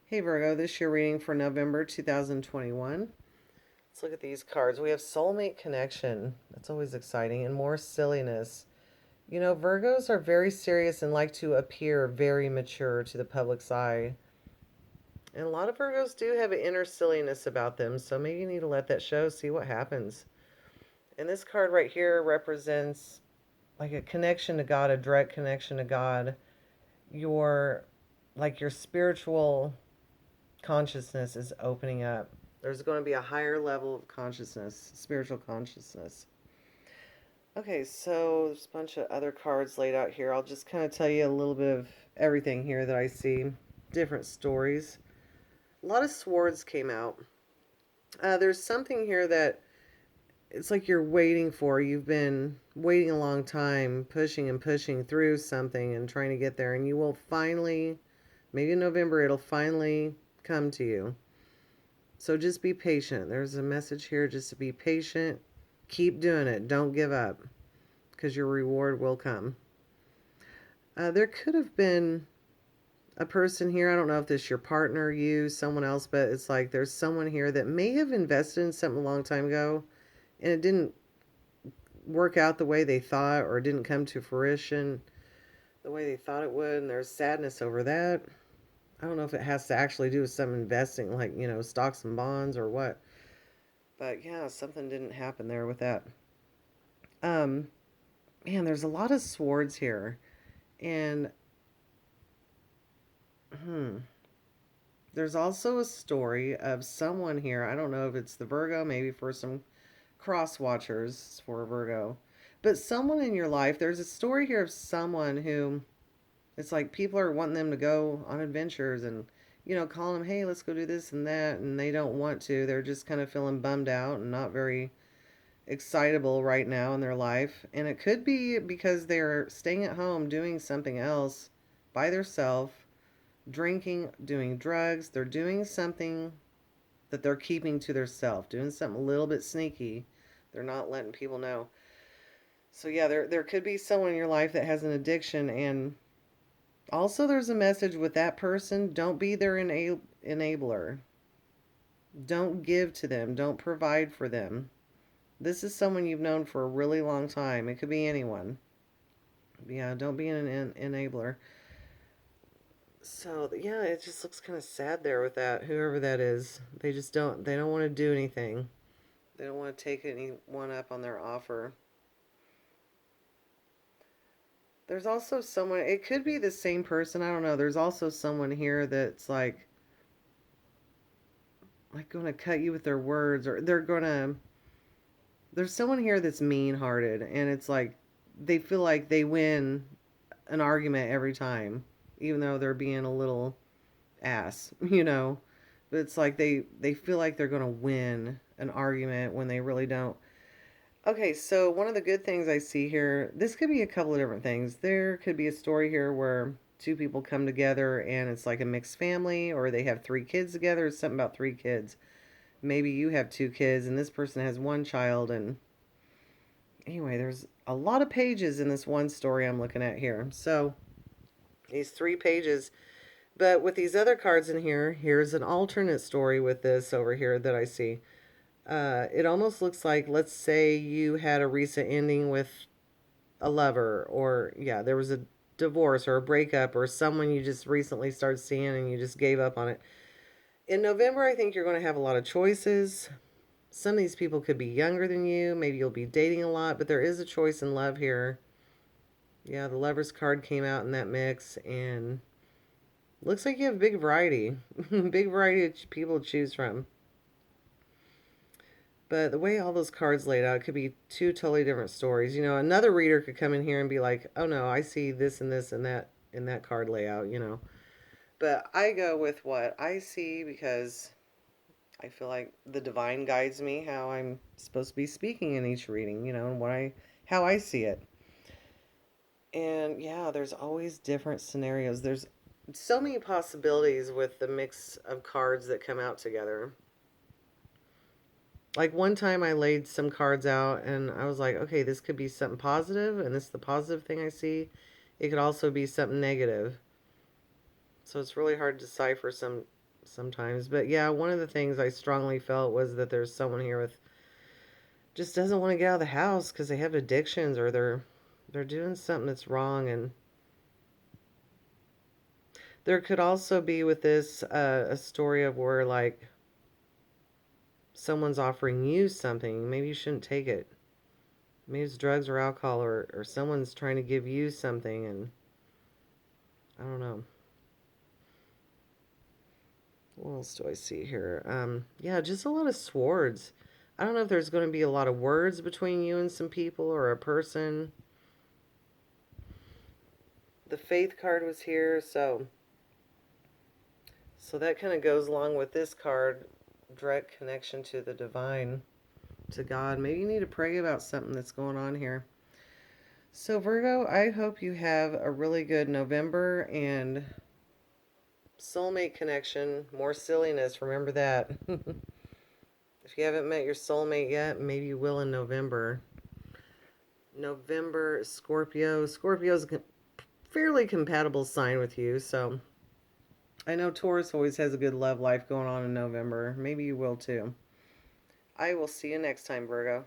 Hey Virgo, this year reading for November 2021. Let's look at these cards. We have soulmate connection. That's always exciting. And more silliness. You know, Virgos are very serious and like to appear very mature to the public's eye. And a lot of Virgos do have an inner silliness about them, so maybe you need to let that show, see what happens. And this card right here represents like a connection to God, a direct connection to God. Your your spiritual consciousness is opening up. There's going to be a higher level of consciousness, spiritual consciousness. Okay, so there's a bunch of other cards laid out here. I'll just kind of tell you a little bit of everything here that I see. Different stories. A lot of swords came out. There's something here that it's like you're waiting for. You've been waiting a long time, pushing and pushing through something and trying to get there, and you will finally, maybe in November, it'll finally come to you. So just be patient. There's a message here just to be patient. Keep doing it. Don't give up because your reward will come. There could have been a person here. I don't know if this is your partner, you, someone else, but it's like there's someone here that may have invested in something a long time ago and it didn't work out the way they thought or didn't come to fruition the way they thought it would. And there's sadness over that. I don't know if it has to actually do with some investing, like, stocks and bonds or what. But yeah, something didn't happen there with that. Um, Man, there's a lot of swords here. And hmm, there's also a story of someone here. I don't know if it's the Virgo, maybe for some cross watchers for Virgo. But someone in your life, there's a story here of someone who it's like people are wanting them to go on adventures and calling them, hey, let's go do this and that, and they don't want to. They're just kind of feeling bummed out and not very excitable right now in their life. And it could be because they're staying at home doing something else by themselves, drinking, doing drugs. They're doing something that they're keeping to themselves, doing something a little bit sneaky. They're not letting people know. So yeah, there could be someone in your life that has an addiction, and also there's a message with that person. Don't be their enabler. Don't give to them. Don't provide for them. This is someone you've known for a really long time. It could be anyone. Yeah, don't be an enabler. So, yeah, it just looks kind of sad there with that, whoever that is. They don't want to do anything. They don't want to take anyone up on their offer. There's also someone, it could be the same person, I don't know. There's also someone here that's like going to cut you with their words, or there's someone here that's mean-hearted, and it's like they feel like they win an argument every time, even though they're being a little ass, you know. But it's like they feel like they're gonna win an argument when they really don't. Okay, so one of the good things I see here, this could be a couple of different things. There could be a story here where two people come together and it's like a mixed family, or they have three kids together. It's something about three kids. Maybe you have two kids and this person has one child. And anyway, there's a lot of pages in this one story I'm looking at here. So these 3 pages. But with these other cards in here, here's an alternate story with this over here that I see. It almost looks like, let's say you had a recent ending with a lover, or yeah, there was a divorce or a breakup, or someone you just recently started seeing and you just gave up on it. In November, I think you're going to have a lot of choices. Some of these people could be younger than you. Maybe you'll be dating a lot, but there is a choice in love here. Yeah, the Lover's card came out in that mix, and looks like you have a big variety. Big variety of people to choose from. But the way all those cards laid out, it could be two totally different stories. You know, another reader could come in here and be like, oh no, I see this and this and that in that card layout, you know. But I go with what I see because I feel like the divine guides me how I'm supposed to be speaking in each reading, and how I see it. And yeah, there's always different scenarios. There's so many possibilities with the mix of cards that come out together. Like one time I laid some cards out and I was like, okay, this could be something positive, and this is the positive thing I see. It could also be something negative. So it's really hard to decipher sometimes. But yeah, one of the things I strongly felt was that there's someone here with just doesn't want to get out of the house because they have addictions or they're doing something that's wrong. And there could also be with this a story of where like someone's offering you something, maybe you shouldn't take it. Maybe it's drugs or alcohol, or someone's trying to give you something, and I don't know. What else do I see here? Yeah, just a lot of swords. I don't know if there's going to be a lot of words between you and some people or a person. The Faith card was here, so that kind of goes along with this card, direct connection to the divine, to God. Maybe you need to pray about something that's going on here. So, Virgo, I hope you have a really good November and soulmate connection, more silliness. Remember that. If you haven't met your soulmate yet, maybe you will in November. November, Scorpio. Scorpio's a fairly compatible sign with you, so I know Taurus always has a good love life going on in November. Maybe you will too. I will see you next time, Virgo.